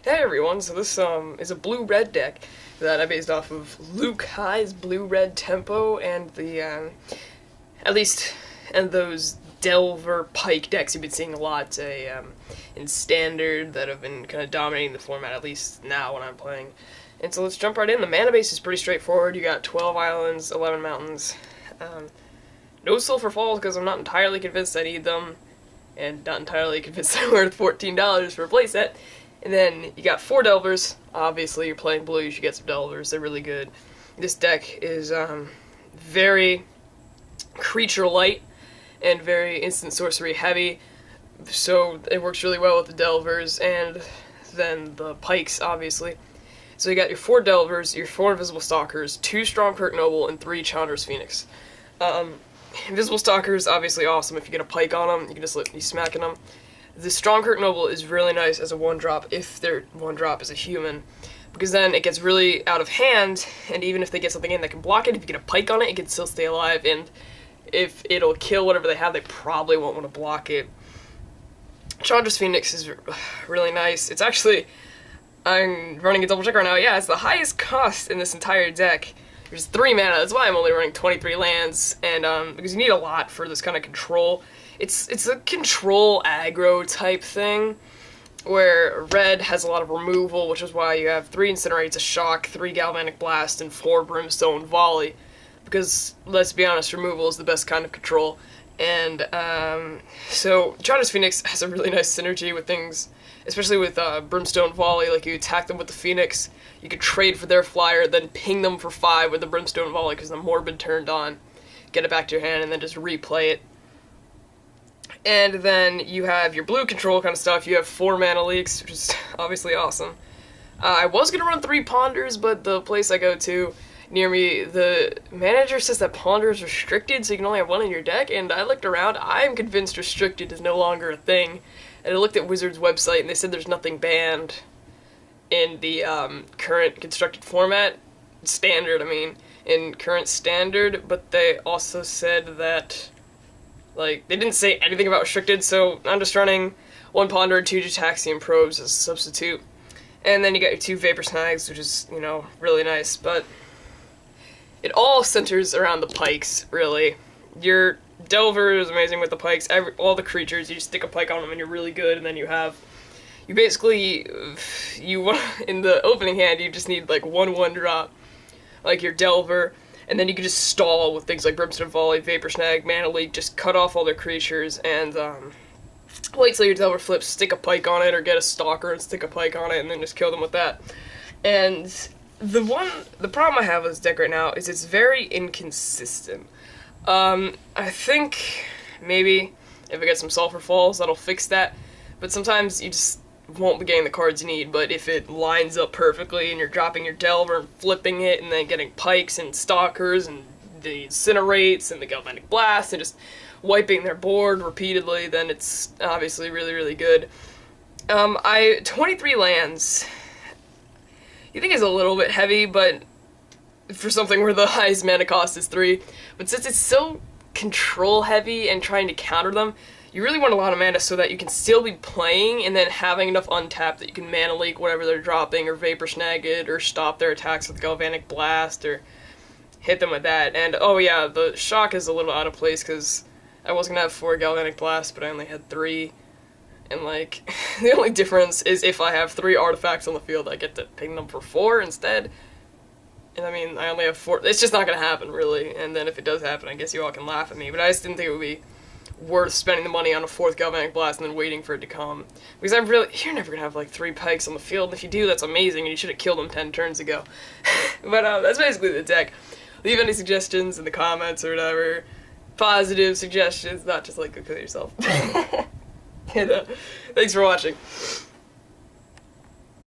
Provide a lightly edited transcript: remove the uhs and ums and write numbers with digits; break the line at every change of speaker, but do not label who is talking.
Hey everyone, so this is a blue-red deck that I based off of Luke High's blue-red tempo and the and those Delver Pike decks you've been seeing a lot in Standard that have been kind of dominating the format, at least now when I'm playing. And so let's jump right in. The mana base is pretty straightforward. You got 12 islands, 11 mountains. No Sulfur Falls because I'm not entirely convinced I need them, and not entirely convinced they're worth $14 for a playset. And then you got 4 Delvers. Obviously, you're playing blue, you should get some Delvers. They're really good. This deck is very creature light and very instant sorcery heavy, so it works really well with the Delvers and then the Pikes, obviously. So you got your 4 Delvers, your 4 Invisible Stalkers, 2 Stromkirk Noble, and 3 Chandra's Phoenix. Invisible Stalker is obviously awesome. If you get a Pike on them, you can just let me smacking them. The Stromkirk Noble is really nice as a 1-drop if their 1-drop is a human, because then it gets really out of hand, and even if they get something in that can block it, if you get a Pike on it, it can still stay alive, and if it'll kill whatever they have, they probably won't want to block it. Chandra's Phoenix is really nice. It's actually, I'm running a double check right now, yeah, it's the highest cost in this entire deck. There's 3 mana, that's why I'm only running 23 lands, and because you need a lot for this kind of control. It's a control aggro type thing, where red has a lot of removal, which is why you have 3 Incinates, a Shock, 3 Galvanic Blast, and 4 Brimstone Volley. Because, let's be honest, removal is the best kind of control. And, so, Chandra's Phoenix has a really nice synergy with things, especially with Brimstone Volley. Like, you attack them with the Phoenix, you could trade for their flyer, then ping them for 5 with the Brimstone Volley, because the Morbid turned on. Get it back to your hand, and then just replay it. And then you have your blue control kind of stuff. You have 4 mana leaks, which is obviously awesome. I was going to run 3 Ponders, but the place I go to near me, the manager says that Ponder is restricted, so you can only have 1 in your deck, and I looked around. I'm convinced restricted is no longer a thing. And I looked at Wizards' website, and they said there's nothing banned in the current constructed format. Standard, I mean, in current Standard, but they also said that, like, they didn't say anything about restricted, so I'm just running 1 Ponder and 2 Gitaxian Probes as a substitute. And then you got your 2 Vapor Snags, which is, you know, really nice, but it all centers around the Pikes, really. Your Delver is amazing with the Pikes. All the creatures, you just stick a Pike on them and you're really good, and then you basically, in the opening hand, you just need, like, 1/1-drop, like your Delver, and then you can just stall with things like Brimstone Volley, Vapor Snag, Mana Leak, just cut off all their creatures, and wait till your Delver flips, stick a Pike on it, or get a Stalker and stick a Pike on it, and then just kill them with that. And the problem I have with this deck right now is it's very inconsistent. I think maybe if I get some Sulfur Falls, that'll fix that, but sometimes you just won't be getting the cards you need. But if it lines up perfectly and you're dropping your Delver and flipping it and then getting Pikes and Stalkers and the Incinates and the Galvanic Blast and just wiping their board repeatedly, then it's obviously really, really good. 23 lands, you think is a little bit heavy, but for something where the highest mana cost is 3, but since it's so control heavy and trying to counter them, you really want a lot of mana so that you can still be playing and then having enough untapped that you can mana leak whatever they're dropping, or Vapor Snag it, or stop their attacks with Galvanic Blast, or hit them with that. And oh yeah, the Shock is a little out of place because I was gonna have 4 Galvanic Blasts, but I only had 3. And like, the only difference is if I have 3 artifacts on the field, I get to ping them for 4 instead. And I mean, I only have 4. It's just not gonna happen, really. And then if it does happen, I guess you all can laugh at me. But I just didn't think it would be worth spending the money on a 4th Galvanic Blast and then waiting for it to come. Because you're never gonna have like 3 Pikes on the field, and if you do, that's amazing, and you should have killed them 10 turns ago. But that's basically the deck. Leave any suggestions in the comments or whatever. Positive suggestions, not just like go kill yourself. And, thanks for watching.